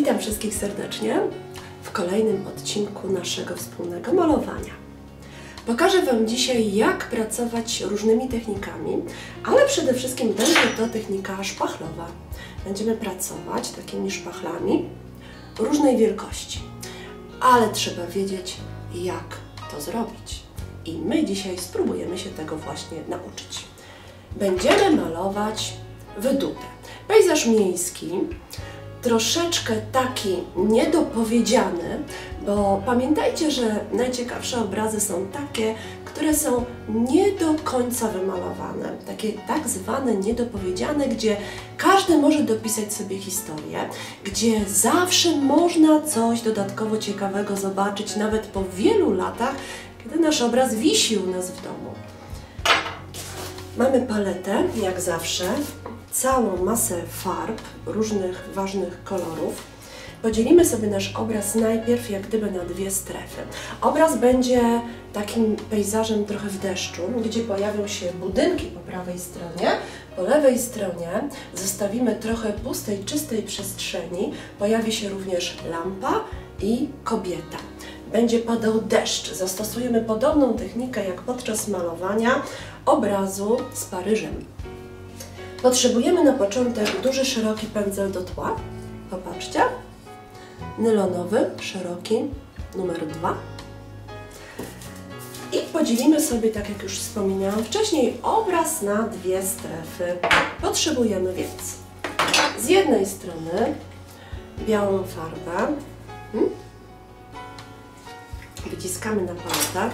Witam wszystkich serdecznie w kolejnym odcinku naszego wspólnego malowania. Pokażę Wam dzisiaj, jak pracować różnymi technikami, ale przede wszystkim będzie to technika szpachlowa. Będziemy pracować takimi szpachlami różnej wielkości, ale trzeba wiedzieć, jak to zrobić. I my dzisiaj spróbujemy się tego właśnie nauczyć. Będziemy malować wydute. Pejzaż miejski, troszeczkę taki niedopowiedziany, bo pamiętajcie, że najciekawsze obrazy są takie, które są nie do końca wymalowane, takie tak zwane niedopowiedziane, gdzie każdy może dopisać sobie historię, gdzie zawsze można coś dodatkowo ciekawego zobaczyć, nawet po wielu latach, kiedy nasz obraz wisi u nas w domu. Mamy paletę, jak zawsze, całą masę farb różnych ważnych kolorów. Podzielimy sobie nasz obraz najpierw jak gdyby na dwie strefy. Obraz będzie takim pejzażem trochę w deszczu, gdzie pojawią się budynki po prawej stronie. Po lewej stronie zostawimy trochę pustej, czystej przestrzeni. Pojawi się również lampa i kobieta. Będzie padał deszcz. Zastosujemy podobną technikę jak podczas malowania obrazu z Paryżem. Potrzebujemy na początek duży, szeroki pędzel do tła. Popatrzcie. Nylonowy, szeroki, numer 2. I podzielimy sobie, tak jak już wspominałam wcześniej, obraz na dwie strefy. Potrzebujemy więc z jednej strony białą farbę. Wyciskamy na paletach.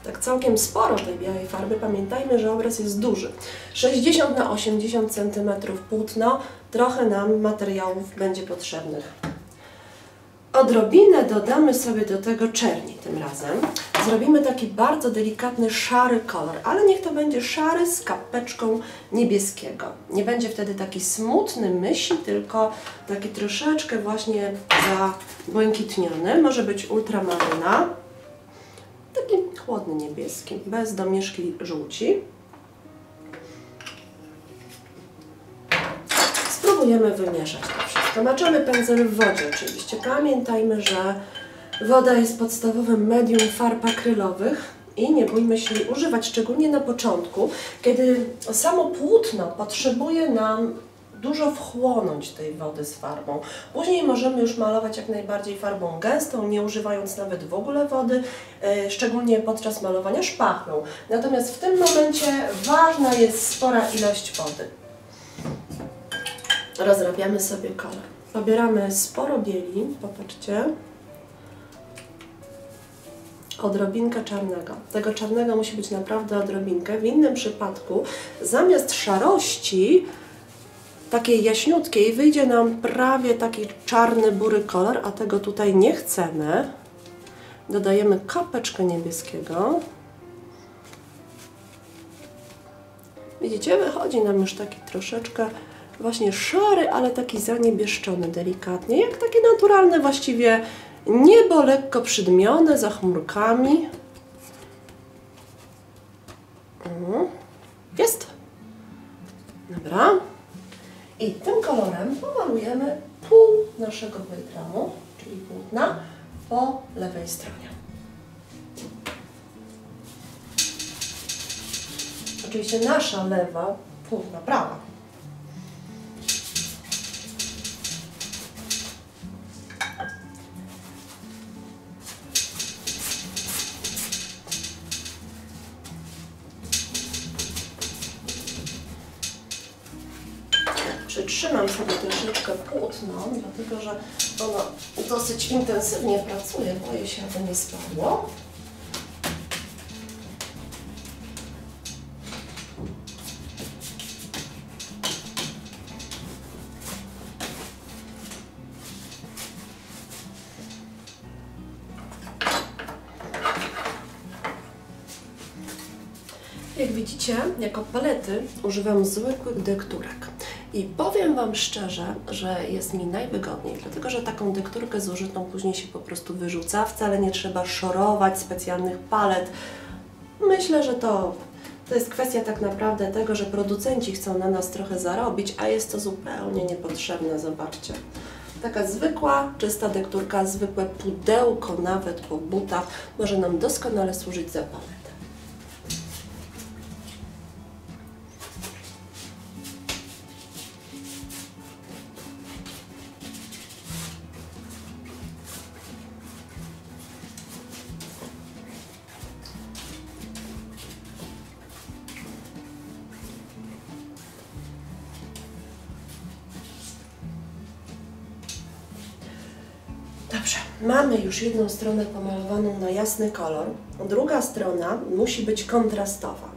Tak całkiem sporo tej białej farby. Pamiętajmy, że obraz jest duży. 60 na 80 cm płótno. Trochę nam materiałów będzie potrzebnych. Odrobinę dodamy sobie do tego czerni tym razem. Zrobimy taki bardzo delikatny, szary kolor, ale niech to będzie szary z kapeczką niebieskiego. Nie będzie wtedy taki smutny, mysi, tylko taki troszeczkę właśnie zabłękitniony. Może być ultramaryna. Taki chłodny niebieski, bez domieszki żółci. Spróbujemy wymieszać to wszystko. Maczamy pędzel w wodzie oczywiście. Pamiętajmy, że woda jest podstawowym medium farb akrylowych i nie bójmy się jej używać, szczególnie na początku, kiedy samo płótno potrzebuje nam dużo wchłonąć tej wody z farbą. Później możemy już malować jak najbardziej farbą gęstą, nie używając nawet w ogóle wody, szczególnie podczas malowania szpachlą. Natomiast w tym momencie ważna jest spora ilość wody. Rozrabiamy sobie kolor. Pobieramy sporo bieli, popatrzcie. Odrobinkę czarnego. Tego czarnego musi być naprawdę odrobinkę. W innym przypadku zamiast szarości takiej jaśniutkiej wyjdzie nam prawie taki czarny, bury kolor, a tego tutaj nie chcemy. Dodajemy kapeczkę niebieskiego. Widzicie, wychodzi nam już taki troszeczkę właśnie szary, ale taki zaniebieszczony delikatnie, jak takie naturalne właściwie niebo lekko przydmione za chmurkami. Jest. Dobra. I tym kolorem pomalujemy pół naszego bojdramu, czyli płótna, po lewej stronie. Oczywiście nasza lewa, płótna prawa. Przytrzymam sobie troszeczkę płótno, dlatego że ono dosyć intensywnie pracuje, boję się, aby nie spadło. Jak widzicie, jako palety używam zwykłych dekturek. I powiem Wam szczerze, że jest mi najwygodniej, dlatego że taką dekturkę zużytą później się po prostu wyrzuca. Wcale nie trzeba szorować specjalnych palet. Myślę, że to To jest kwestia tak naprawdę tego, że producenci chcą na nas trochę zarobić, a jest to zupełnie niepotrzebne, zobaczcie. Taka zwykła, czysta dekturka, zwykłe pudełko nawet po butach może nam doskonale służyć za paletę. Dobrze, mamy już jedną stronę pomalowaną na jasny kolor, druga strona musi być kontrastowa.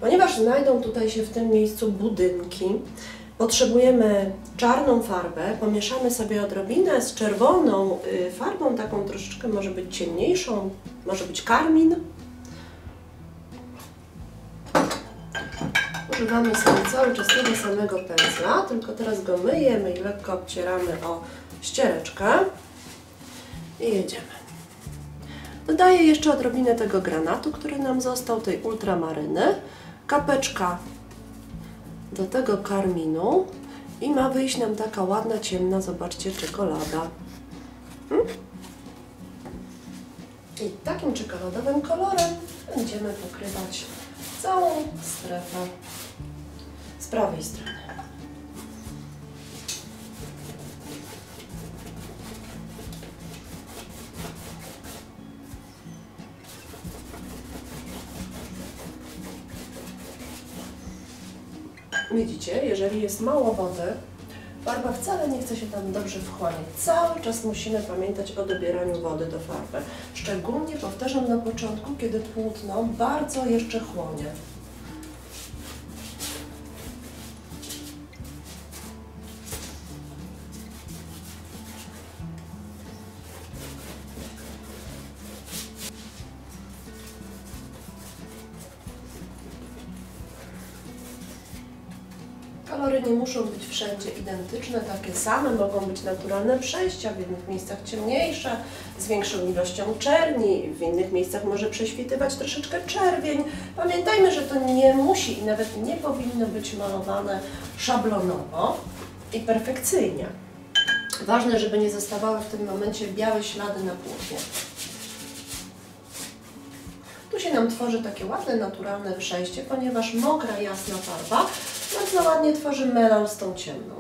Ponieważ znajdą tutaj się w tym miejscu budynki, potrzebujemy czarną farbę, pomieszamy sobie odrobinę z czerwoną farbą, taką troszeczkę może być ciemniejszą, może być karmin. Używamy sobie cały czas tego samego pędzla, tylko teraz go myjemy i lekko obcieramy o ściereczkę. I jedziemy. Dodaję jeszcze odrobinę tego granatu, który nam został, tej ultramaryny, kapeczka do tego karminu i ma wyjść nam taka ładna, ciemna, zobaczcie, czekolada. I takim czekoladowym kolorem będziemy pokrywać całą strefę z prawej strony. Widzicie, jeżeli jest mało wody, farba wcale nie chce się tam dobrze wchłaniać. Cały czas musimy pamiętać o dobieraniu wody do farby. Szczególnie, powtarzam na początku, kiedy płótno bardzo jeszcze chłonie. Kolory nie muszą być wszędzie identyczne, takie same, mogą być naturalne przejścia, w jednych miejscach ciemniejsze, z większą ilością czerni, w innych miejscach może prześwitywać troszeczkę czerwień. Pamiętajmy, że to nie musi i nawet nie powinno być malowane szablonowo i perfekcyjnie. Ważne, żeby nie zostawały w tym momencie białe ślady na płótnie. Tu się nam tworzy takie ładne, naturalne przejście, ponieważ mokra, jasna farba bardzo ładnie tworzy melanż z tą ciemną.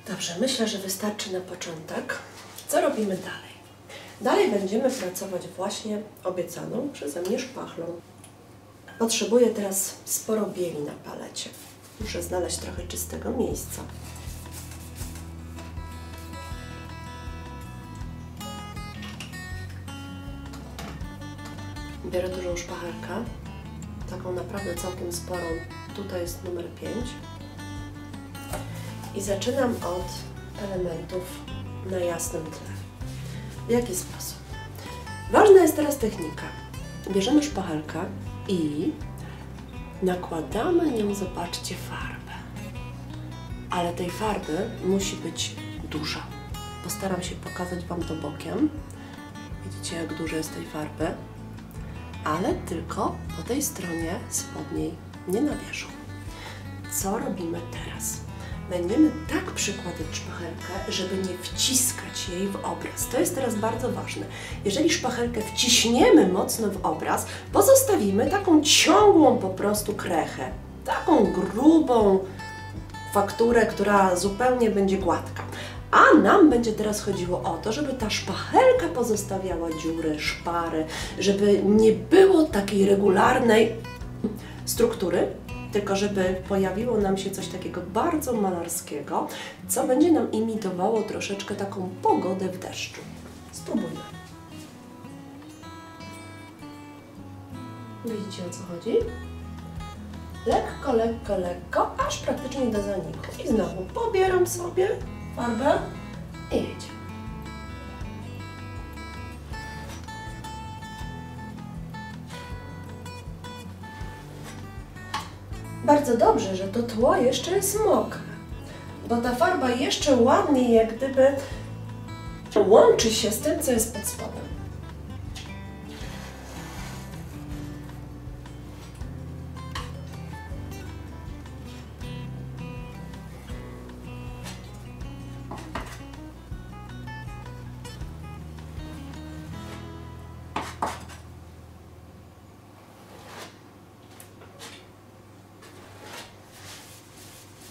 Dobrze, myślę, że wystarczy na początek. Co robimy dalej? Dalej będziemy pracować właśnie obiecaną przeze mnie szpachlą. Potrzebuję teraz sporo bieli na palecie. Muszę znaleźć trochę czystego miejsca. Biorę dużą szpachelkę, taką naprawdę całkiem sporą. Tutaj jest numer 5. I zaczynam od elementów na jasnym tle. W jaki sposób? Ważna jest teraz technika. Bierzemy szpachelkę i nakładamy nią, zobaczcie, farbę. Ale tej farby musi być dużo. Postaram się pokazać Wam to bokiem. Widzicie, jak dużo jest tej farby? Ale tylko po tej stronie spodniej, nie na wierzchu. Co robimy teraz? Będziemy tak przykładać szpachelkę, żeby nie wciskać jej w obraz. To jest teraz bardzo ważne. Jeżeli szpachelkę wciśniemy mocno w obraz, pozostawimy taką ciągłą po prostu krechę. Taką grubą fakturę, która zupełnie będzie gładka. A nam będzie teraz chodziło o to, żeby ta szpachelka pozostawiała dziury, szpary, żeby nie było takiej regularnej struktury, tylko żeby pojawiło nam się coś takiego bardzo malarskiego, co będzie nam imitowało troszeczkę taką pogodę w deszczu. Spróbujmy. Widzicie, o co chodzi? Lekko, lekko, lekko, aż praktycznie do zaniku. I znowu pobieram sobie farbę i jedziemy. Bardzo dobrze, że to tło jeszcze jest mokre, bo ta farba jeszcze ładniej jak gdyby łączy się z tym, co jest pod spodem.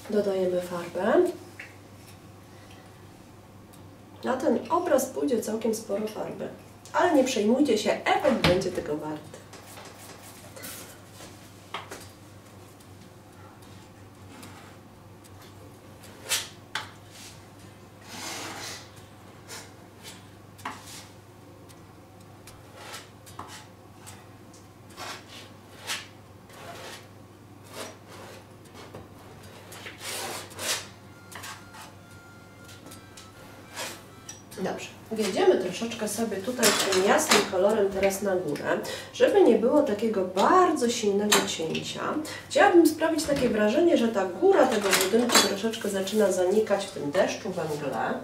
Dodajemy farbę. Na ten obraz pójdzie całkiem sporo farby, ale nie przejmujcie się, efekt będzie tego warty. Dobrze, wjedziemy troszeczkę sobie tutaj tym jasnym kolorem teraz na górę, żeby nie było takiego bardzo silnego cięcia. Chciałabym sprawić takie wrażenie, że ta góra tego budynku troszeczkę zaczyna zanikać w tym deszczu, we mgle.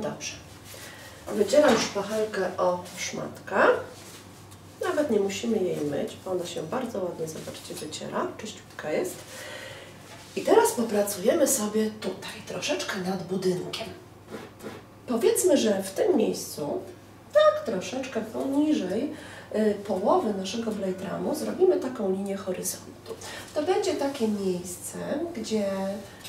Dobrze. Wydzielam szpachelkę o szmatkę. Nawet nie musimy jej myć, bo ona się bardzo ładnie, zobaczcie, wyciera. Czyściutka jest. I teraz popracujemy sobie tutaj, troszeczkę nad budynkiem. Powiedzmy, że w tym miejscu, tak troszeczkę poniżej połowy naszego blade ramu, zrobimy taką linię horyzontu. To będzie takie miejsce, gdzie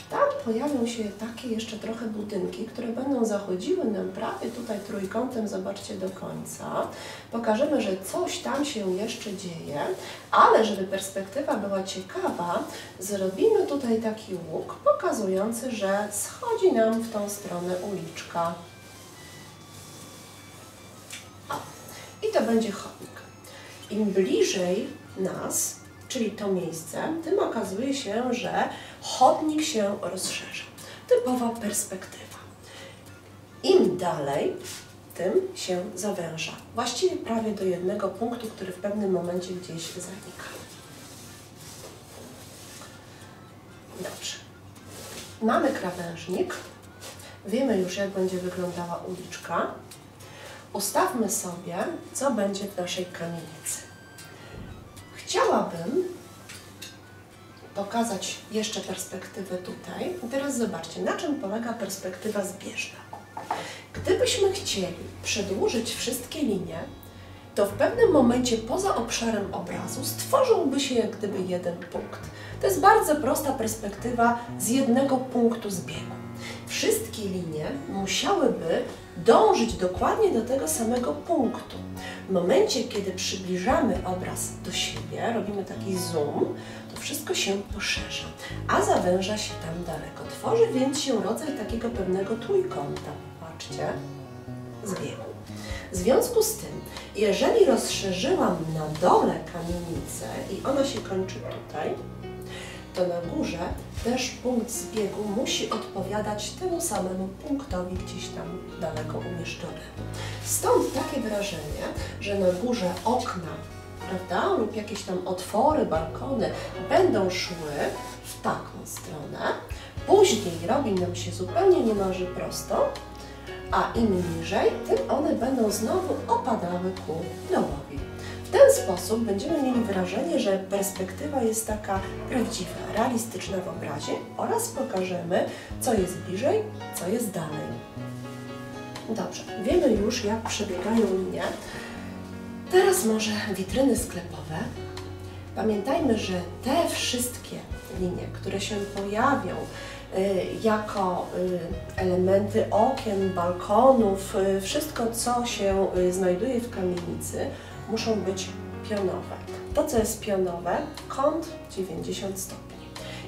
tam pojawią się takie jeszcze trochę budynki, które będą zachodziły nam prawie tutaj trójkątem, zobaczcie, do końca. Pokażemy, że coś tam się jeszcze dzieje, ale żeby perspektywa była ciekawa, zrobimy tutaj taki łuk pokazujący, że schodzi nam w tą stronę uliczka. O, i to będzie chodnik. Im bliżej nas, czyli to miejsce, tym okazuje się, że chodnik się rozszerza. Typowa perspektywa. Im dalej, tym się zawęża. Właściwie prawie do jednego punktu, który w pewnym momencie gdzieś zanika. Dobrze. Mamy krawężnik. Wiemy już, jak będzie wyglądała uliczka. Ustawmy sobie, co będzie w naszej kamienicy. Chciałabym pokazać jeszcze perspektywę tutaj. I teraz zobaczcie, na czym polega perspektywa zbieżna. Gdybyśmy chcieli przedłużyć wszystkie linie, to w pewnym momencie poza obszarem obrazu stworzyłby się jak gdyby jeden punkt. To jest bardzo prosta perspektywa z jednego punktu zbiegu. Wszystkie linie musiałyby dążyć dokładnie do tego samego punktu. W momencie, kiedy przybliżamy obraz do siebie, robimy taki zoom, to wszystko się poszerza, a zawęża się tam daleko. Tworzy więc się rodzaj takiego pewnego trójkąta. Patrzcie, zbiegu. W związku z tym, jeżeli rozszerzyłam na dole kamienicę i ona się kończy tutaj, to na górze też punkt zbiegu musi odpowiadać temu samemu punktowi gdzieś tam daleko umieszczonemu. Stąd takie wrażenie, że na górze okna, prawda, lub jakieś tam otwory, balkony będą szły w taką stronę, później robi nam się zupełnie niemalże prosto, a im niżej, tym one będą znowu opadały ku dołowi. W ten sposób będziemy mieli wrażenie, że perspektywa jest taka prawdziwa, realistyczna w obrazie oraz pokażemy, co jest bliżej, co jest dalej. Dobrze, wiemy już, jak przebiegają linie. Teraz może witryny sklepowe. Pamiętajmy, że te wszystkie linie, które się pojawią jako elementy okien, balkonów, wszystko, co się znajduje w kamienicy, muszą być pionowe. To, co jest pionowe, kąt 90 stopni.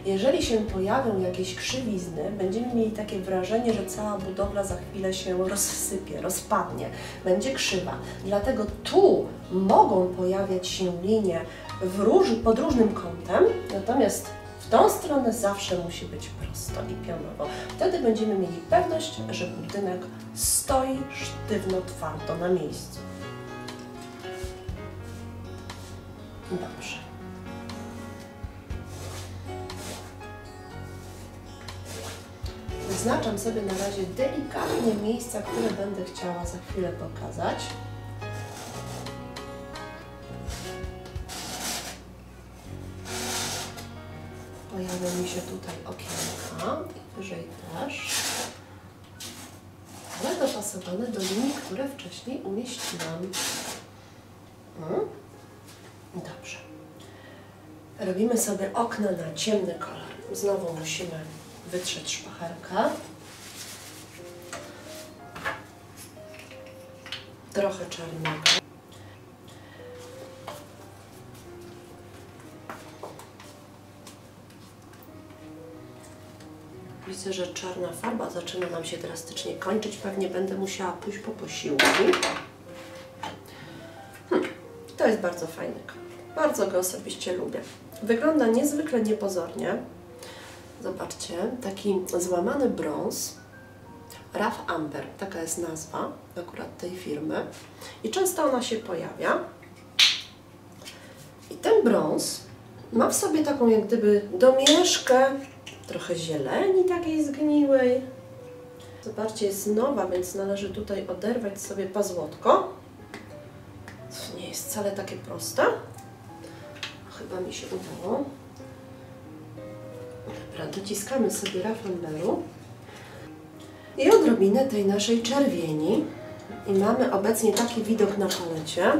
Jeżeli się pojawią jakieś krzywizny, będziemy mieli takie wrażenie, że cała budowla za chwilę się rozsypie, rozpadnie, będzie krzywa. Dlatego tu mogą pojawiać się linie pod różnym kątem, natomiast w tą stronę zawsze musi być prosto i pionowo. Wtedy będziemy mieli pewność, że budynek stoi sztywno, twardo na miejscu. Dobrze. Wyznaczam sobie na razie delikatnie miejsca, które będę chciała za chwilę pokazać. Pojawia mi się tutaj okienka i wyżej też, ale dopasowane do linii, które wcześniej umieściłam. Dobrze. Robimy sobie okna na ciemny kolor. Znowu musimy wytrzeć szpachelkę. Trochę czarnego. Widzę, że czarna farba zaczyna nam się drastycznie kończyć. Pewnie będę musiała pójść po posiłki. To jest bardzo fajny kolor. Bardzo go osobiście lubię. Wygląda niezwykle niepozornie. Zobaczcie, taki złamany brąz. Rough Amber, taka jest nazwa akurat tej firmy. I często ona się pojawia. I ten brąz ma w sobie taką jak gdyby domieszkę trochę zieleni takiej zgniłej. Zobaczcie, jest nowa, więc należy tutaj oderwać sobie pazłotko. To nie jest wcale takie proste. Chyba mi się udało. Dobra, dociskamy sobie Rough Amberu. I odrobinę tej naszej czerwieni. I mamy obecnie taki widok na palecie.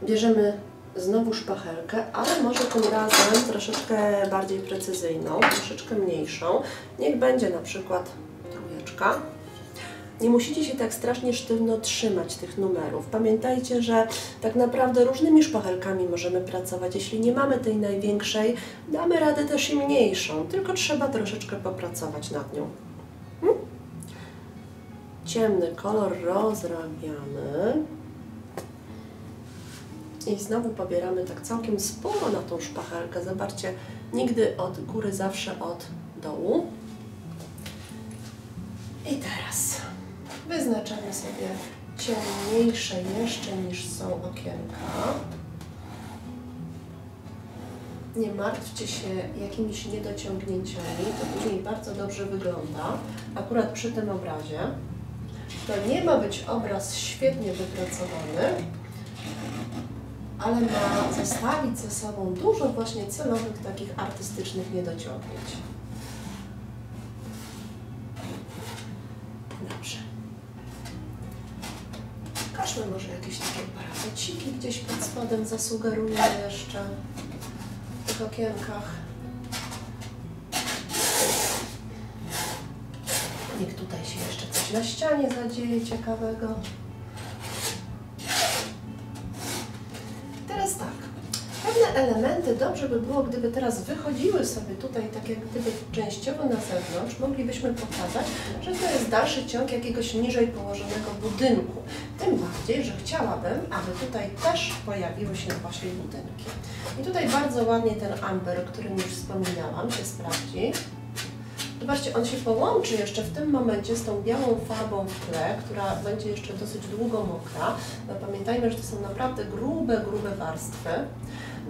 Bierzemy znowu szpachelkę, ale może tym razem troszeczkę bardziej precyzyjną, troszeczkę mniejszą. Niech będzie na przykład trójeczka. Nie musicie się tak strasznie sztywno trzymać tych numerów. Pamiętajcie, że tak naprawdę różnymi szpachelkami możemy pracować. Jeśli nie mamy tej największej, damy radę też i mniejszą, tylko trzeba troszeczkę popracować nad nią. Ciemny kolor rozrabiamy. I znowu pobieramy tak całkiem sporo na tą szpachelkę. Zobaczcie, nigdy od góry, zawsze od dołu. I teraz wyznaczamy sobie ciemniejsze jeszcze niż są okienka. Nie martwcie się jakimiś niedociągnięciami, to później bardzo dobrze wygląda. Akurat przy tym obrazie. To nie ma być obraz świetnie wypracowany, ale ma zostawić ze sobą dużo właśnie celowych, takich artystycznych niedociągnięć. Dobrze. Pokażmy może jakieś takie parapeciki gdzieś pod spodem zasugeruję jeszcze w tych okienkach. Niech tutaj się jeszcze coś na ścianie zadzieje ciekawego. Teraz tak, pewne elementy dobrze by było, gdyby teraz wychodziły sobie tutaj tak jak gdyby częściowo na zewnątrz, moglibyśmy pokazać, że to jest dalszy ciąg jakiegoś niżej położonego budynku. Tym bardziej, że chciałabym, aby tutaj też pojawiły się właśnie budynki. I tutaj bardzo ładnie ten amber, o którym już wspominałam, się sprawdzi. Zobaczcie, on się połączy jeszcze w tym momencie z tą białą farbą w tle, która będzie jeszcze dosyć długo mokra. No, pamiętajmy, że to są naprawdę grube warstwy.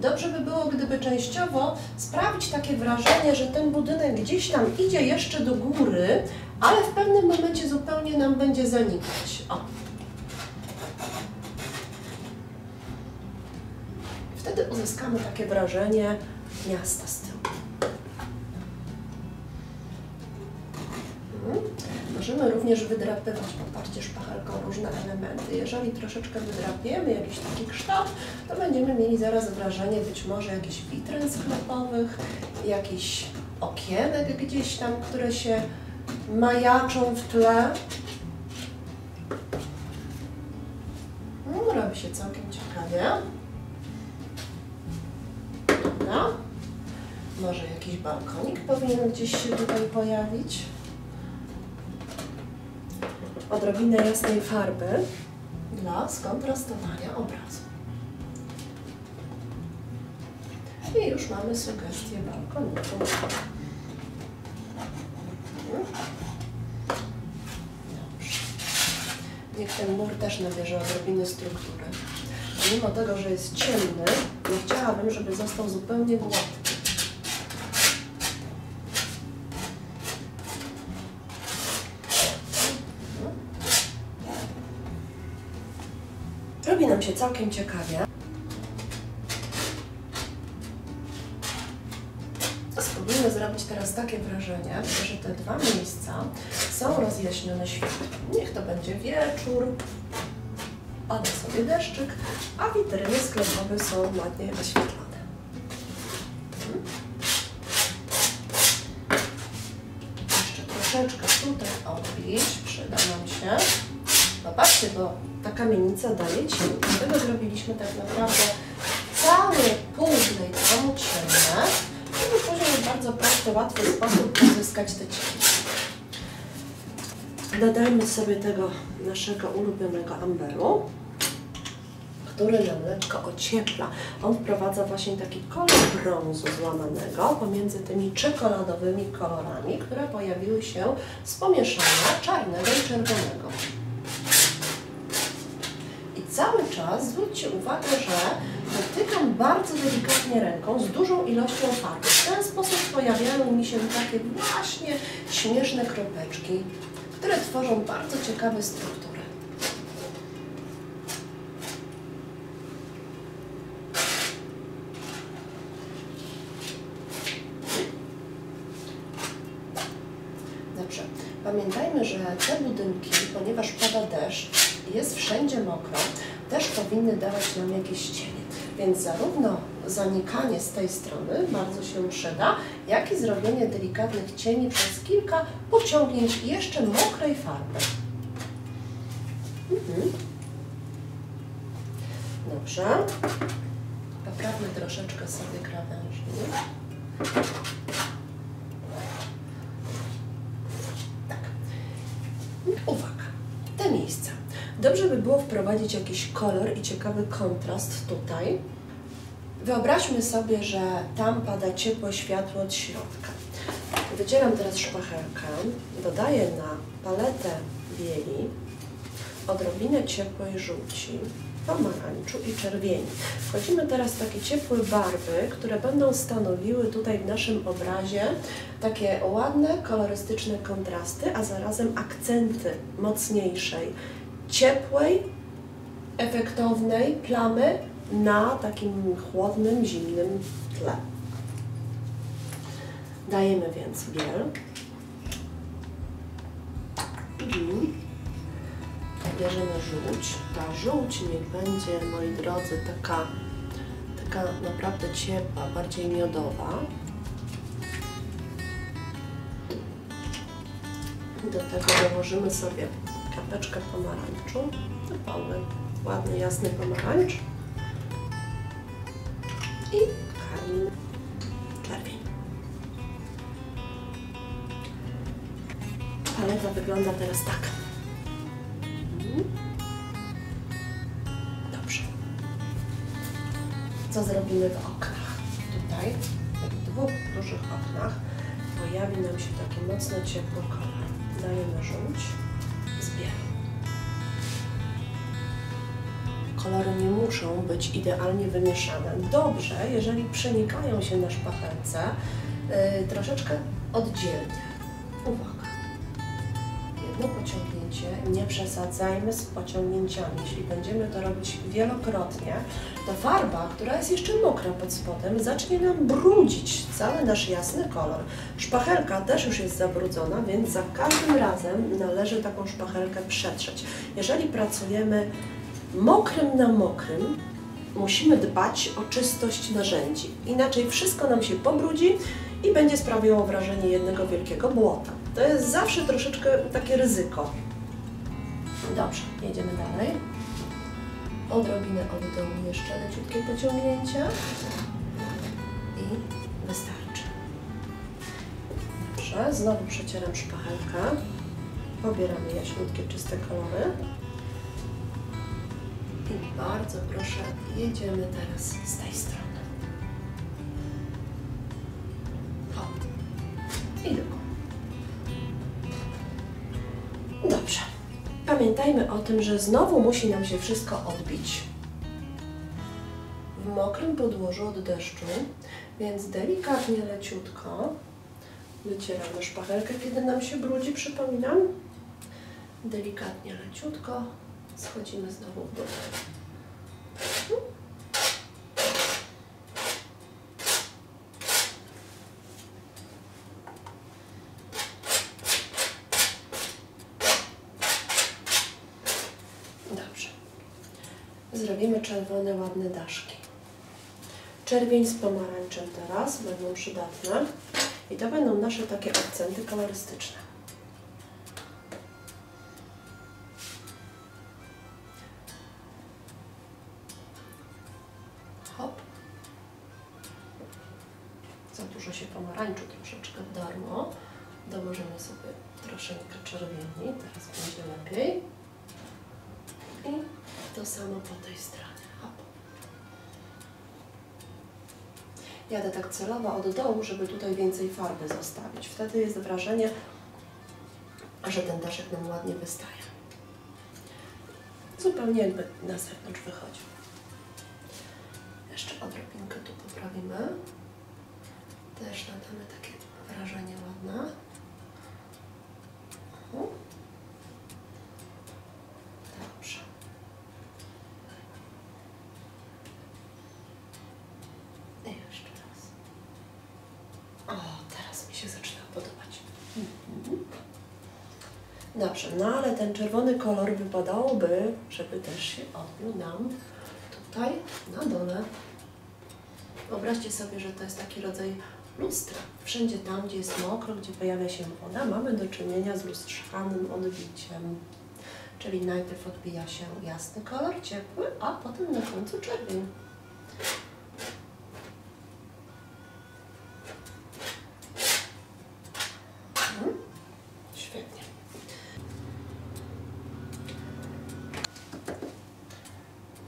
Dobrze by było, gdyby częściowo sprawić takie wrażenie, że ten budynek gdzieś tam idzie jeszcze do góry, ale w pewnym momencie zupełnie nam będzie zanikać. O. Wtedy uzyskamy takie wrażenie miasta z tyłu. Możemy również wydrapywać, popatrzcie, szpachelką różne elementy. Jeżeli troszeczkę wydrapiemy jakiś taki kształt, to będziemy mieli zaraz wrażenie być może jakichś witryn sklepowych, jakichś okienek gdzieś tam, które się majaczą w tle. No, robi się całkiem ciekawie. Dobra. Może jakiś balkonik powinien gdzieś się tutaj pojawić. Odrobinę jasnej farby dla skontrastowania obrazu. I już mamy sugestię balkoniku. Dobrze. Niech ten mur też nabierze odrobiny struktury. Mimo tego, że jest ciemny, nie chciałabym, żeby został zupełnie gładki. Robi nam się całkiem ciekawie. Spróbujmy zrobić teraz takie wrażenie, że te dwa miejsca są rozjaśnione światłem. Niech to będzie wieczór, pada sobie deszczyk, a witryny sklepowe są ładnie oświetlone. Jeszcze troszeczkę tutaj odbić, przyda nam się. Popatrzcie, bo ta kamienica daje cień. Dlatego zrobiliśmy tak naprawdę całe puzzle tam ciemne, żeby później w bardzo prosty, łatwy sposób uzyskać te cienie. Dodajmy sobie tego naszego ulubionego amberu, który nam lekko ociepla. On wprowadza właśnie taki kolor brązu złamanego pomiędzy tymi czekoladowymi kolorami, które pojawiły się z pomieszania czarnego i czerwonego. Cały czas zwróćcie uwagę, że dotykam bardzo delikatnie ręką z dużą ilością farby. W ten sposób pojawiają mi się takie właśnie śmieszne kropeczki, które tworzą bardzo ciekawe struktury. Dobrze. Pamiętajmy, że te budynki, ponieważ pada deszcz, jest wszędzie mokro, też powinny dawać nam jakieś cienie. Więc zarówno zanikanie z tej strony bardzo się przyda, jak i zrobienie delikatnych cieni przez kilka pociągnięć jeszcze mokrej farby. Dobrze. Poprawmy troszeczkę sobie krawężnik. Tak. Uwaga. Te miejsca. Dobrze by było wprowadzić jakiś kolor i ciekawy kontrast tutaj. Wyobraźmy sobie, że tam pada ciepłe światło od środka. Wycieram teraz szpachelkę, dodaję na paletę bieli odrobinę ciepłej żółci, pomarańczu i czerwieni. Wchodzimy teraz w takie ciepłe barwy, które będą stanowiły tutaj w naszym obrazie takie ładne, kolorystyczne kontrasty, a zarazem akcenty mocniejszej, ciepłej, efektownej plamy na takim chłodnym, zimnym tle. Dajemy więc biel. Bierzemy żółć. Ta żółć niech będzie, moi drodzy, taka naprawdę ciepła, bardziej miodowa. Do tego dołożymy sobie kapeczkę pomarańczu, pełny, ładny, jasny pomarańcz i karmin czerwień. Paleta wygląda teraz tak. Dobrze. Co zrobimy w oknach? Tutaj, w dwóch dużych oknach, pojawi nam się taki mocno ciepły kolor. Dajemy żółć z białym. Kolory nie muszą być idealnie wymieszane. Dobrze, jeżeli przenikają się na szpachelce, troszeczkę oddzielnie. Uwaga! Jedno pociągnięcie, nie przesadzajmy z pociągnięciami. Jeśli będziemy to robić wielokrotnie, to farba, która jest jeszcze mokra pod spodem, zacznie nam brudzić cały nasz jasny kolor. Szpachelka też już jest zabrudzona, więc za każdym razem należy taką szpachelkę przetrzeć. Jeżeli pracujemy mokrym na mokrym, musimy dbać o czystość narzędzi. Inaczej wszystko nam się pobrudzi i będzie sprawiało wrażenie jednego wielkiego błota. To jest zawsze troszeczkę takie ryzyko. Dobrze, jedziemy dalej. Odrobinę od dołu jeszcze leciutkie pociągnięcie i wystarczy. Dobrze, znowu przecieram szpachelkę. Pobieramy jaśniutkie, czyste kolory. I bardzo proszę, jedziemy teraz z tej strony. Hop. I do góry. Dobrze. Pamiętajmy o tym, że znowu musi nam się wszystko odbić w mokrym podłożu od deszczu, więc delikatnie, leciutko wycieramy szpachelkę, kiedy nam się brudzi, przypominam. Delikatnie, leciutko schodzimy znowu w dół. Dobrze. Zrobimy czerwone, ładne daszki. Czerwień z pomarańczem teraz będą przydatne i to będą nasze takie akcenty kolorystyczne. Hop. Za dużo się pomarańczu troszeczkę wdarło. Dołożymy sobie troszeczkę czerwieni, teraz będzie lepiej. I to samo po tej stronie. Hop. Jadę tak celowo od dołu, żeby tutaj więcej farby zostawić. Wtedy jest wrażenie, że ten daszek nam ładnie wystaje. Zupełnie jakby na zewnątrz wychodzi. Jeszcze odrobinkę tu poprawimy. Też nadamy takie wrażenie ładne. Dobrze. I jeszcze raz. O, teraz mi się zaczyna podobać. Dobrze, no ale ten czerwony kolor wypadałoby, żeby też się odbił nam tutaj na dole. Wyobraźcie sobie, że to jest taki rodzaj lustra. Wszędzie tam, gdzie jest mokro, gdzie pojawia się woda, mamy do czynienia z lustrzanym odbiciem. Czyli najpierw odbija się jasny kolor, ciepły, a potem na końcu czerwień. Świetnie.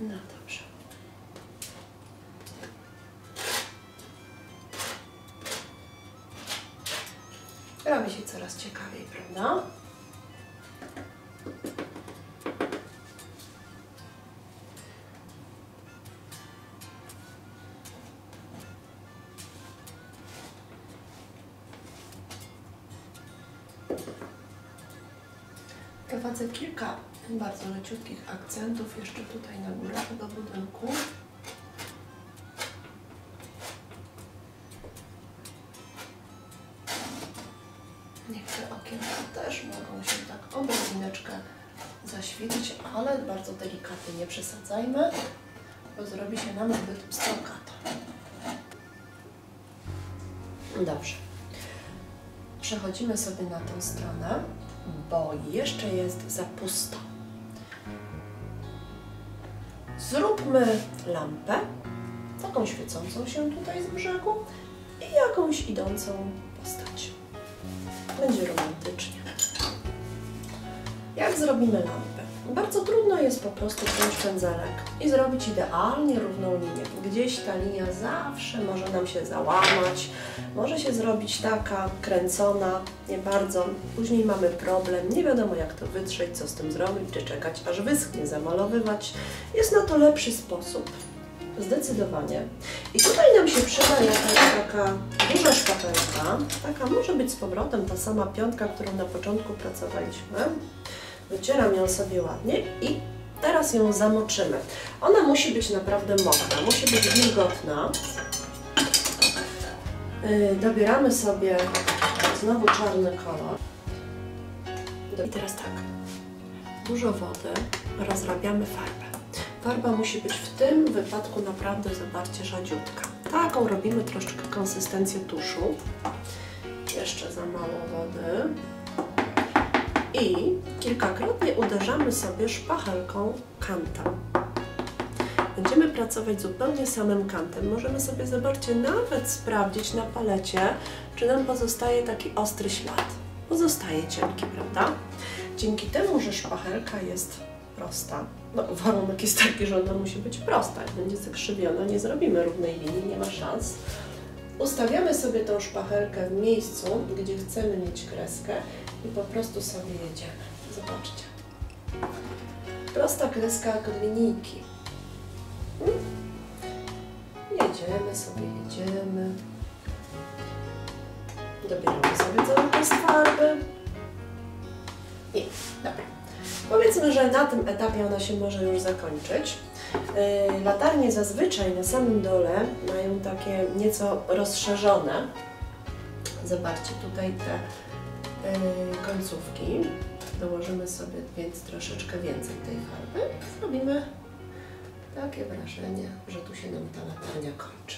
No dobrze. Robi się coraz ciekawiej, prawda? Prowadzę kilka bardzo leciutkich akcentów jeszcze tutaj na górę tego budynku. Niektóre okienka też mogą się tak odrobineczkę zaświecić, ale bardzo delikatnie, nie przesadzajmy, bo zrobi się nam zbyt pstrokato. Dobrze. Przechodzimy sobie na tą stronę. bo jeszcze jest za pusto. Zróbmy lampę, taką świecącą się tutaj z brzegu i jakąś idącą postać. Będzie romantycznie. Jak zrobimy lampę? Bardzo trudno jest po prostu wziąć pędzelek i zrobić idealnie równą linię. Gdzieś ta linia zawsze może nam się załamać, może się zrobić taka kręcona, nie bardzo. Później mamy problem, nie wiadomo jak to wytrzeć, co z tym zrobić, czy czekać aż wyschnie, zamalowywać. Jest na to lepszy sposób, zdecydowanie. I tutaj nam się przyda jakaś taka duża szpachtelka, taka może być z powrotem ta sama piątka, którą na początku pracowaliśmy. Wycieram ją sobie ładnie i teraz ją zamoczymy. Ona musi być naprawdę mokra, musi być wilgotna. Dobieramy sobie znowu czarny kolor. I teraz tak, dużo wody, rozrabiamy farbę. Farba musi być w tym wypadku naprawdę, zobaczcie, rzadziutka. Taką robimy troszeczkę konsystencję tuszu. Jeszcze za mało wody. I kilkakrotnie uderzamy sobie szpachelką kantem. Będziemy pracować zupełnie samym kantem. Możemy sobie, zobaczcie, nawet sprawdzić na palecie, czy nam pozostaje taki ostry ślad. Pozostaje cienki, prawda? Dzięki temu, że szpachelka jest prosta, no warunek jest taki, że ona musi być prosta. Jak będzie zakrzywiona, nie zrobimy równej linii, nie ma szans. Ustawiamy sobie tą szpachelkę w miejscu, gdzie chcemy mieć kreskę i po prostu sobie jedziemy. Zobaczcie. Prosta kreska jak od linijki. Jedziemy sobie, jedziemy. Dobieramy sobie cały pas farby. I dobra. Powiedzmy, że na tym etapie ona się może już zakończyć. Latarnie zazwyczaj na samym dole mają takie nieco rozszerzone. Zobaczcie, tutaj te końcówki. Dołożymy sobie więc troszeczkę więcej tej farby. Zrobimy takie wrażenie, że tu się nam ta latarnia kończy.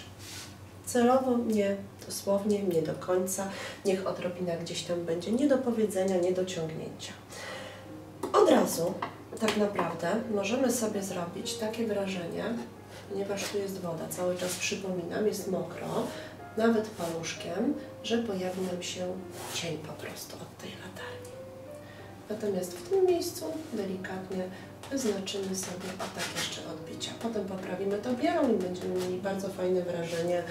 Celowo nie, dosłownie nie do końca. Niech odrobina gdzieś tam będzie nie do powiedzenia, nie do ciągnięcia. Od razu tak naprawdę możemy sobie zrobić takie wrażenie, ponieważ tu jest woda, cały czas przypominam, jest mokro, nawet paluszkiem, że pojawi nam się cień po prostu od tej latarni. Natomiast w tym miejscu delikatnie wyznaczymy sobie tak jeszcze odbicia. Potem poprawimy to białą i będziemy mieli bardzo fajne wrażenie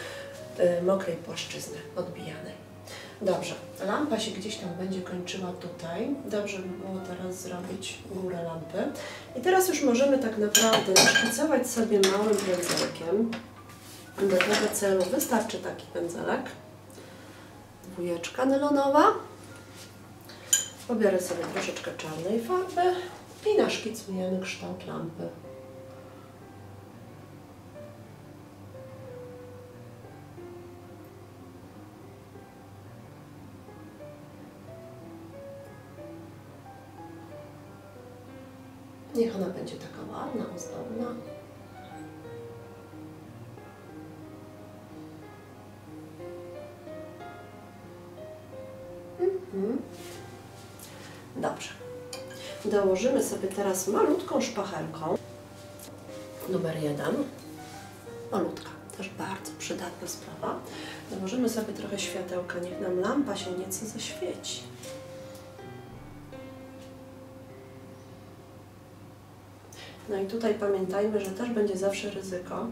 mokrej płaszczyzny odbijanej. Dobrze, lampa się gdzieś tam będzie kończyła tutaj. Dobrze by było teraz zrobić górę lampy. I teraz już możemy tak naprawdę naszkicować sobie małym pędzelkiem. Do tego celu wystarczy taki pędzelek. Dwójeczka nylonowa. Pobiorę sobie troszeczkę czarnej farby i naszkicujemy kształt lampy. Niech ona będzie taka ładna, ozdobna. Dobrze. Dołożymy sobie teraz malutką szpachelką. Numer 1. Malutka, też bardzo przydatna sprawa. Dołożymy sobie trochę światełka, niech nam lampa się nieco zaświeci. No i tutaj pamiętajmy, że też będzie zawsze ryzyko,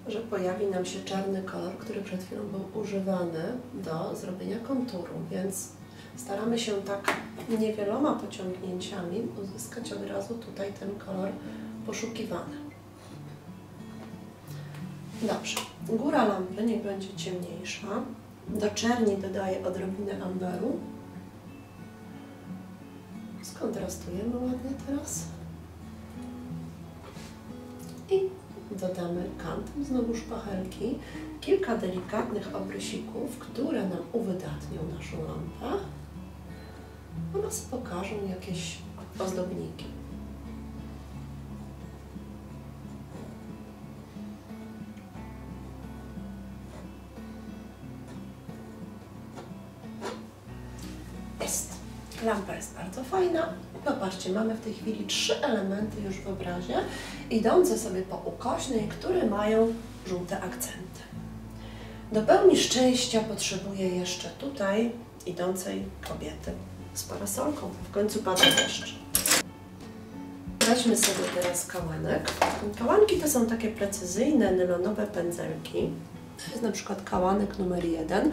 że pojawi nam się czarny kolor, który przed chwilą był używany do zrobienia konturu, więc staramy się tak niewieloma pociągnięciami uzyskać od razu tutaj ten kolor poszukiwany. Dobrze, góra lampy niech będzie ciemniejsza. Do czerni dodaję odrobinę amberu. Skontrastujemy ładnie teraz. I dodamy kantem znowu szpachelki, kilka delikatnych obrysików, które nam uwydatnią naszą lampę oraz pokażą jakieś ozdobniki. Jest. Lampa jest bardzo fajna. Popatrzcie, mamy w tej chwili 3 elementy już w obrazie, idące sobie po ukośnej, które mają żółte akcenty. Do pełni szczęścia potrzebuję jeszcze tutaj idącej kobiety z parasolką. W końcu pada deszcz. Weźmy sobie teraz kałanek. Kałanki to są takie precyzyjne, nylonowe pędzelki. To jest na przykład kałanek numer 1.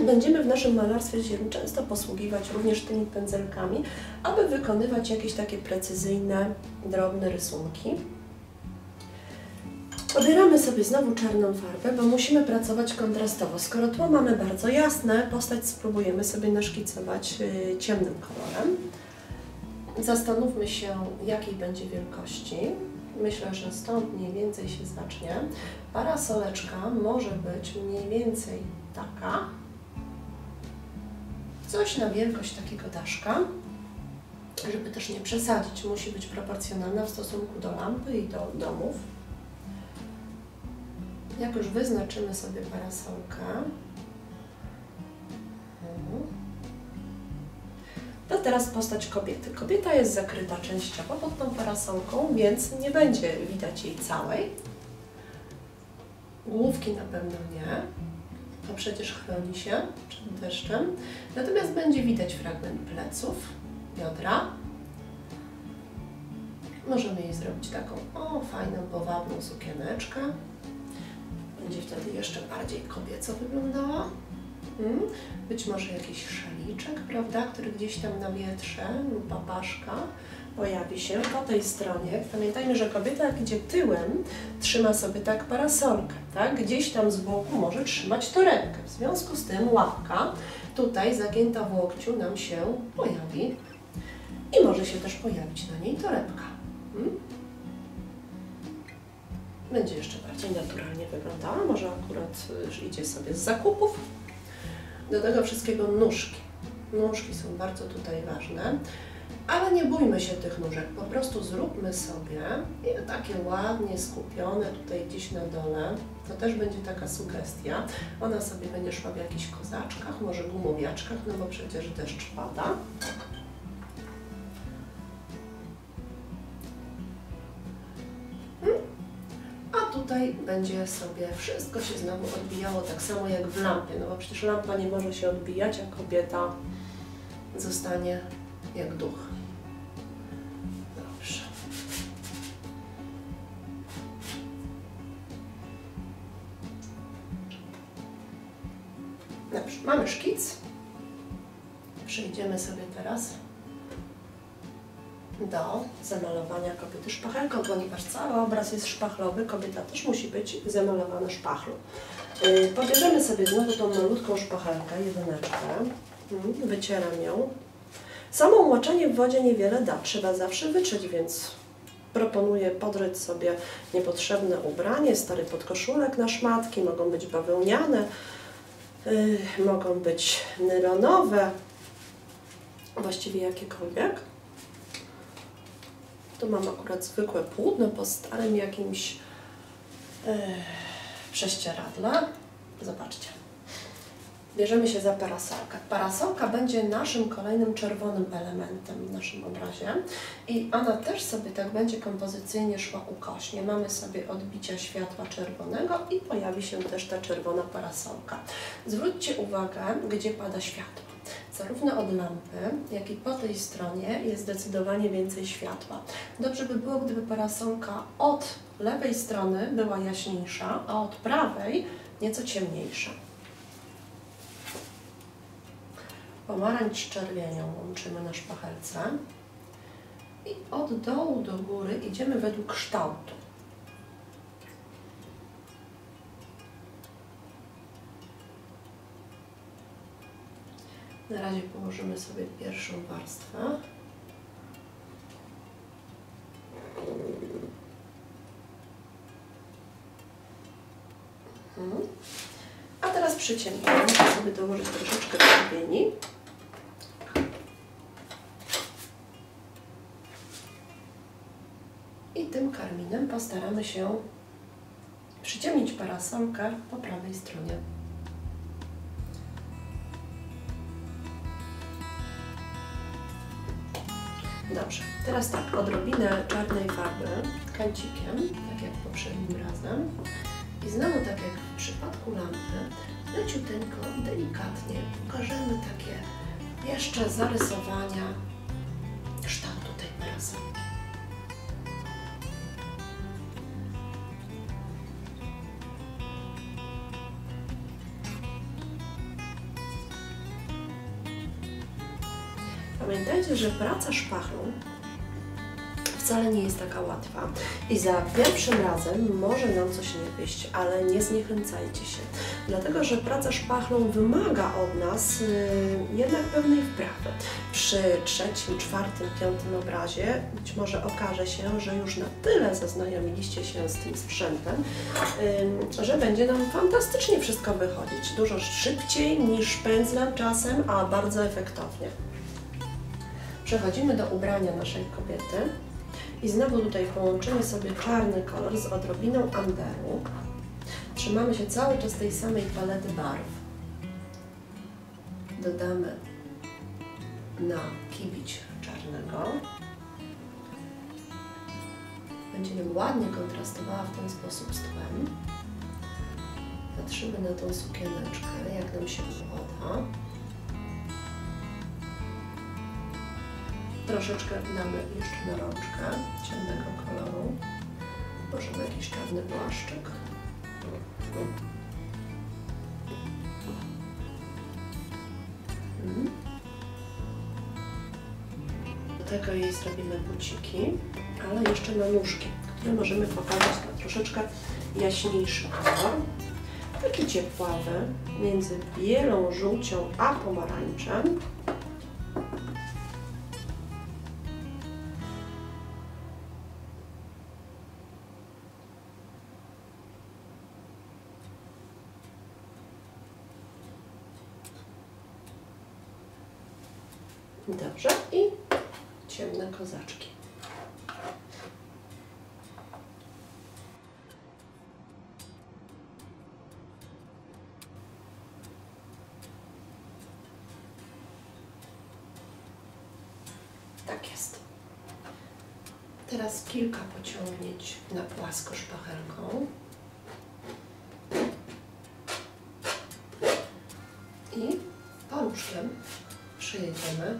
Będziemy w naszym malarstwie się często posługiwać również tymi pędzelkami, aby wykonywać jakieś takie precyzyjne, drobne rysunki. Pobieramy sobie znowu czarną farbę, bo musimy pracować kontrastowo. Skoro tło mamy bardzo jasne, postać spróbujemy sobie naszkicować ciemnym kolorem. Zastanówmy się, jakiej będzie wielkości. Myślę, że stąd mniej więcej się zacznie. Parasoleczka może być mniej więcej taka. Coś na wielkość takiego daszka. Żeby też nie przesadzić, musi być proporcjonalna w stosunku do lampy i do domów. Jak już wyznaczymy sobie parasolkę, to teraz postać kobiety. Kobieta jest zakryta częściowo pod tą parasolką, więc nie będzie widać jej całej. Główki na pewno nie, to przecież chroni się przed deszczem. Natomiast będzie widać fragment pleców, biodra. Możemy jej zrobić taką fajną, powabną sukieneczkę. Będzie wtedy jeszcze bardziej kobieco wyglądała. Być może jakiś szaliczek, prawda, który gdzieś tam na wietrze lub papaszka pojawi się po tej stronie. Pamiętajmy, że kobieta jak idzie tyłem, trzyma sobie tak parasolkę, tak? Gdzieś tam z boku może trzymać torebkę. W związku z tym łapka tutaj zagięta w łokciu nam się pojawi i może się też pojawić na niej torebka. Będzie jeszcze bardziej naturalnie wyglądała, może akurat idzie sobie z zakupów. Do tego wszystkiego nóżki. Nóżki są bardzo tutaj ważne, ale nie bójmy się tych nóżek, po prostu zróbmy sobie je takie ładnie skupione tutaj gdzieś na dole. To też będzie taka sugestia. Ona sobie będzie szła w jakichś kozaczkach, może gumowiaczkach, no bo przecież deszcz pada. Tutaj będzie sobie wszystko się znowu odbijało tak samo jak w lampie, no bo przecież lampa nie może się odbijać, a kobieta zostanie jak duch. Dobrze. Dobrze, mamy szkic. Przejdziemy sobie teraz do zamalowania kobiety szpachelką, ponieważ cały obraz jest szpachlowy, kobieta też musi być zamalowana szpachlu. Pobierzemy sobie znowu tą malutką szpachelkę, jedyneczkę, wycieram ją. Samo umoczenie w wodzie niewiele da, trzeba zawsze wytrzeć, więc proponuję podryć sobie niepotrzebne ubranie, stary podkoszulek na szmatki, mogą być bawełniane, mogą być nylonowe, właściwie jakiekolwiek. Tu mam akurat zwykłe płótno po starym jakimś prześcieradle. Zobaczcie. Bierzemy się za parasolkę. Parasolka będzie naszym kolejnym czerwonym elementem w naszym obrazie i ona też sobie tak będzie kompozycyjnie szła ukośnie. Mamy sobie odbicia światła czerwonego i pojawi się też ta czerwona parasolka. Zwróćcie uwagę, gdzie pada światło. Zarówno od lampy, jak i po tej stronie jest zdecydowanie więcej światła. Dobrze by było, gdyby parasolka od lewej strony była jaśniejsza, a od prawej nieco ciemniejsza. Pomarańcz z czerwienią łączymy na szpachelce i od dołu do góry idziemy według kształtu. Na razie położymy sobie pierwszą warstwę. A teraz przyciemnimy. Muszę sobie dołożyć troszeczkę czerwieni. I tym karminem postaramy się przyciemnić parasolkę po prawej stronie. Dobrze, teraz tak, odrobinę czarnej farby kancikiem, tak jak poprzednim razem. I znowu, tak jak w przypadku lampy, leciuteńko, delikatnie pokażemy takie jeszcze zarysowania kształtu tej parasolki. Pamiętajcie, że praca szpachlą wcale nie jest taka łatwa i za pierwszym razem może nam coś nie wyjść, ale nie zniechęcajcie się, dlatego że praca szpachlą wymaga od nas jednak pewnej wprawy. Przy trzecim, czwartym, piątym obrazie być może okaże się, że już na tyle zaznajomiliście się z tym sprzętem, że będzie nam fantastycznie wszystko wychodzić, dużo szybciej niż pędzlem czasem, a bardzo efektownie. Przechodzimy do ubrania naszej kobiety. I znowu tutaj połączymy sobie czarny kolor z odrobiną anderu. Trzymamy się cały czas tej samej palety barw. Dodamy na kibić czarnego. Będzie nam ładnie kontrastowała w ten sposób z tłem. Patrzymy na tą sukieneczkę, jak nam się uda. Troszeczkę damy jeszcze na rączkę ciemnego koloru. Możemy jakiś czarny błaszczyk. Do tego jej zrobimy buciki, ale jeszcze na nóżki, które możemy pokazać na troszeczkę jaśniejszy kolor. Taki ciepławy, między bielą, żółcią a pomarańczem. Dobrze, i ciemne kozaczki. Tak jest. Teraz kilka pociągnięć na płasko szpachelką. I paluszkiem przejedziemy,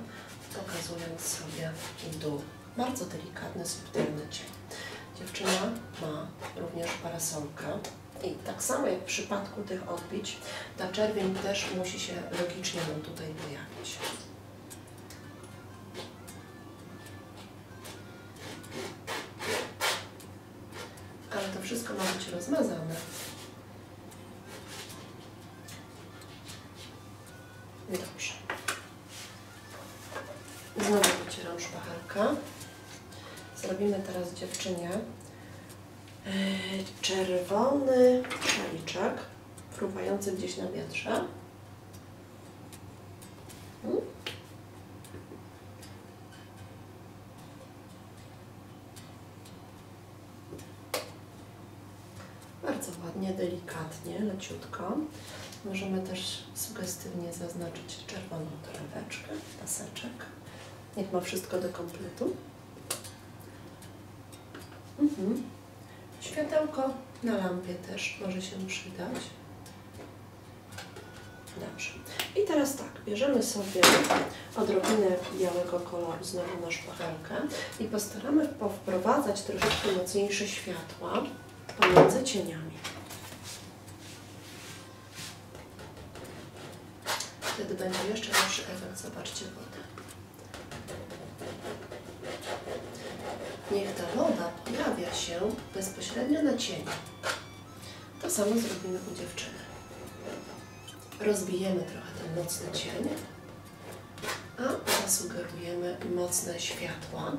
pokazując sobie w dół. Bardzo delikatny, subtelny cień. Dziewczyna ma również parasolkę i tak samo jak w przypadku tych odbić, ta czerwień też musi się logicznie nam tutaj pojawić. Ale to wszystko ma być rozmazane. Dobrze. Znowu wycieram szpachelkę. Zrobimy teraz dziewczynie czerwony szaliczek fruwający gdzieś na wietrze. Bardzo ładnie, delikatnie, leciutko. Możemy też sugestywnie zaznaczyć czerwoną torebeczkę, paseczek. Niech ma wszystko do kompletu. Światełko na lampie też może się przydać. Dobrze. I teraz tak, bierzemy sobie odrobinę białego koloru znowu na szpachelkę i postaramy wprowadzać troszeczkę mocniejsze światła pomiędzy cieniami. Wtedy będzie jeszcze lepszy efekt. Zobaczcie wodę. Niech ta woda pojawia się bezpośrednio na cieniu. To samo zrobimy u dziewczyny. Rozbijemy trochę ten mocny cień, a zasugerujemy mocne światła,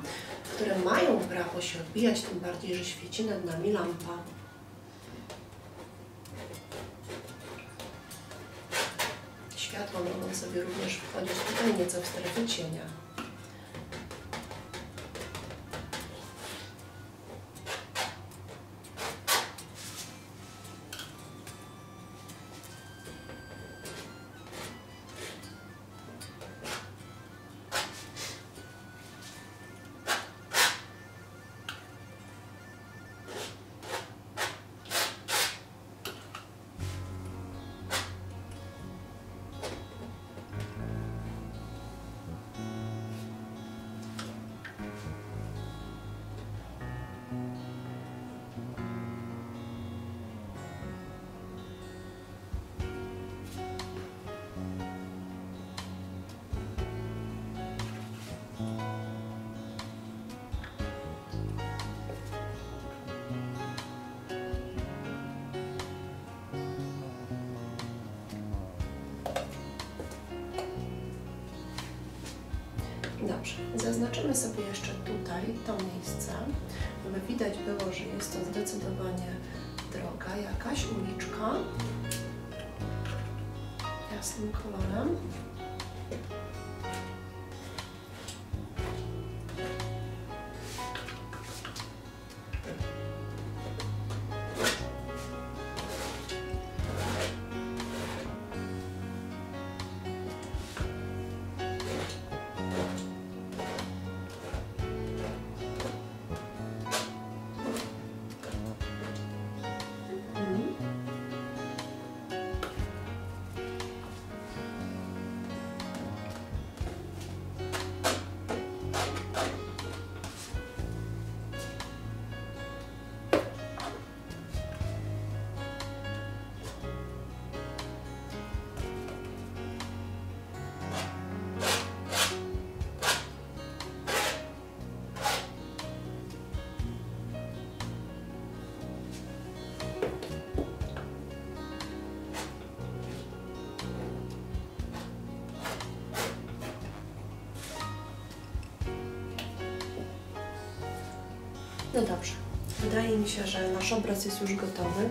które mają prawo się odbijać, tym bardziej, że świeci nad nami lampa. Światła mogą sobie również wchodzić tutaj nieco w strefę cienia. Dobrze, zaznaczymy sobie jeszcze tutaj to miejsce, żeby widać było, że jest to zdecydowanie droga, jakaś uliczka jasnym kolorem. No dobrze, wydaje mi się, że nasz obraz jest już gotowy.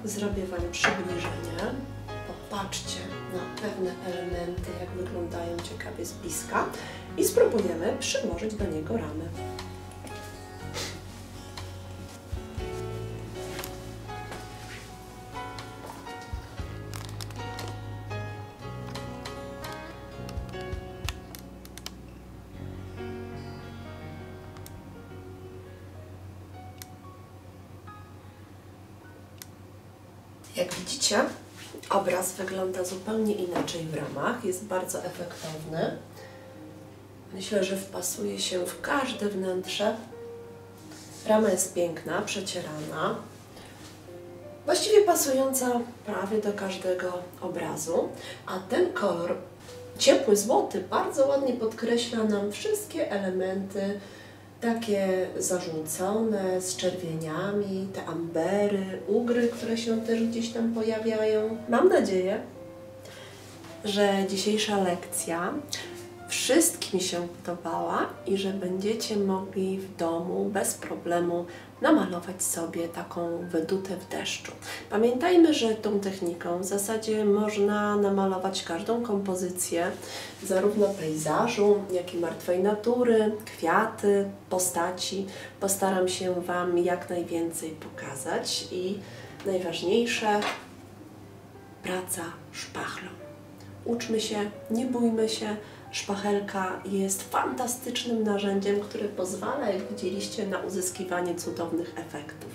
Zrobię Wam przybliżenie. Popatrzcie na pewne elementy, jak wyglądają ciekawie z bliska i spróbujemy przyłożyć do niego ramy. Jak widzicie, obraz wygląda zupełnie inaczej w ramach, jest bardzo efektowny. Myślę, że wpasuje się w każde wnętrze. Rama jest piękna, przecierana, właściwie pasująca prawie do każdego obrazu, a ten kolor ciepły złoty bardzo ładnie podkreśla nam wszystkie elementy takie zarzucone, z czerwieniami, te ambery, ugry, które się też gdzieś tam pojawiają. Mam nadzieję, że dzisiejsza lekcja wszystkim się podobała i że będziecie mogli w domu bez problemu namalować sobie taką wydutę w deszczu. Pamiętajmy, że tą techniką w zasadzie można namalować każdą kompozycję, zarówno pejzażu, jak i martwej natury, kwiaty, postaci. Postaram się Wam jak najwięcej pokazać i najważniejsze, praca szpachlą. Uczmy się, nie bójmy się. Szpachelka jest fantastycznym narzędziem, które pozwala, jak widzieliście, na uzyskiwanie cudownych efektów.